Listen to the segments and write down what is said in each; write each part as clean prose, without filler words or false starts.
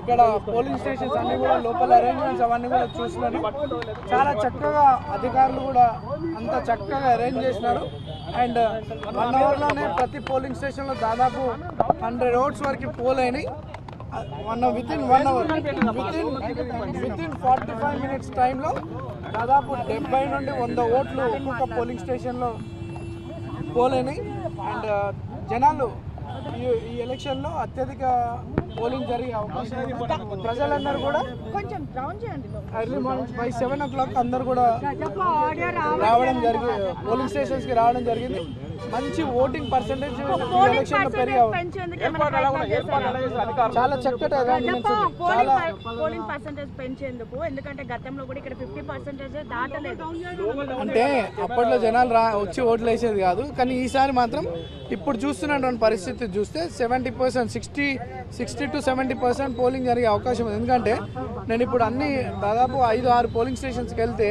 ఇక్కడ polling stations అన్నీ కూడా లోకల్ అరేంజ్మెంట్స్ అవన్నీ కూడా చూసినారు. చాలా చక్కగా అధికారులు కూడా అంత చక్కగా అరేంజ్ చేసినారు. అండ్ 1 అవర్లోనే ప్రతి పోలింగ్ స్టేషన్లో దాదాపు 100 ఓట్స్ వరకు పోల్ అయినాయి. వితిన్ 1 అవర్ వితిన్ 45 మినిట్స్ టైంలో దాదాపు 70 నుండి 100 ఓట్లు ఒక్కొక్క పోలింగ్ స్టేషన్లో పోల్ అయినాయి. అండ్ జనాలు ఈ ఎలక్షన్లో అత్యధిక పోలింగ్ జరిగే అవకాశం ఉంది. ప్రజలందరూ కూడా కొంచెం డౌన్ చేయండి. ఎర్లీ మార్నింగ్ బై 7 o'clock అందరూ కూడా రావడం జరిగింది, పోలింగ్ స్టేషన్స్కి రావడం జరిగింది. మంచి ఓటింగ్ పర్సెంటేజ్ ఎలక్షన్లో పెరిగే చాలా చక్కటి అరేంజ్మెంట్స్ చాలా పోలింగ్ పర్సెంటేజ్ పెంచేందుకు. ఎందుకంటే గతంలో కూడా ఇక్కడ 50% దాటలేదు. అంటే అప్పట్లో జనాలు వచ్చి ఓట్లు వేసేది కాదు, కానీ ఈసారి మాత్రం ఇప్పుడు చూస్తున్నటువంటి పరిస్థితి చూస్తే 70%, 60 to 70% పోలింగ్ జరిగే అవకాశం ఉంది. ఎందుకంటే నేను ఇప్పుడు అన్ని దాదాపు 5-6 పోలింగ్ స్టేషన్స్కి వెళ్తే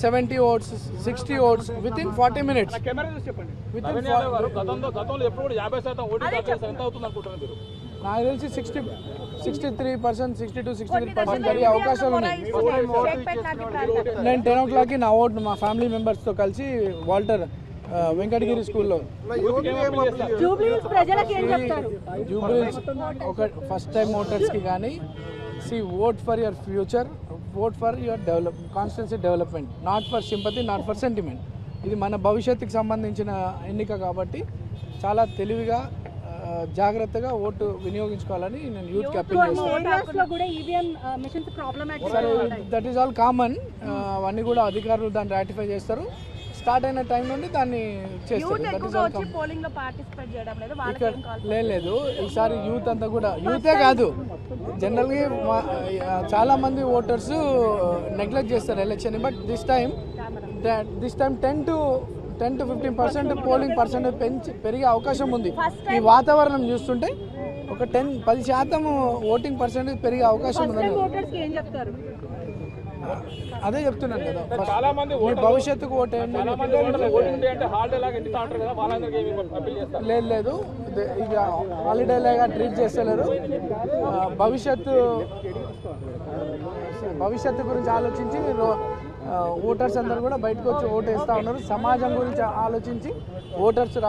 70 ఓట్స్, 60 ఓట్స్ వితిన్ 40 మినిట్స్. నాకు తెలిసి 63%, 60 to 63% జరిగే అవకాశాలు ఉన్నాయి. నేను 10 o'clockకి నా ఓటు మా ఫ్యామిలీ మెంబర్స్తో కలిసి వాల్టర్ వెంకటగిరి స్కూల్లో జూబ్లీహిల్స్ ఒక ఫస్ట్ టైం ఓటర్స్కి కానీ vote for your future, vote for your constituency development, not for sympathy, not for sentiment. ఇది మన భవిష్యత్తుకి సంబంధించిన ఎన్నిక కాబట్టి చాలా తెలివిగా జాగ్రత్తగా ఓటు వినియోగించుకోవాలని నేను యూత్కి అప్పీల్ చేస్తాను. That is all common. అవన్నీ కూడా అధికారులు దాన్ని రాటిఫై చేస్తారు. స్టార్ట్ అయిన టైం నుండి దాన్ని చేస్తారు. లేదు ఈసారి యూత్ అంతా కూడా, యూతే కాదు జనరల్గా చాలా మంది ఓటర్స్ నెగ్లెక్ట్ చేస్తారు election. But this time 10 to 15% polling percentage పెరిగే అవకాశం ఉంది. ఈ వాతావరణం చూస్తుంటే ఒక 10% ఓటింగ్ పర్సెంటేజ్ పెరిగే అవకాశం ఉంది. అదే చెప్తున్నాను కదా, మీ భవిష్యత్తుకు ఓటేయండి. లేదు ఇక హాలిడే లాగా ట్రీట్ చేస్తలేరు. భవిష్యత్తు గురించి ఆలోచించి ఓటర్స్ అందరూ కూడా బయటకు వచ్చి ఓటు వేస్తూ ఉన్నారు. సమాజం గురించి ఆలోచించి ఓటర్స్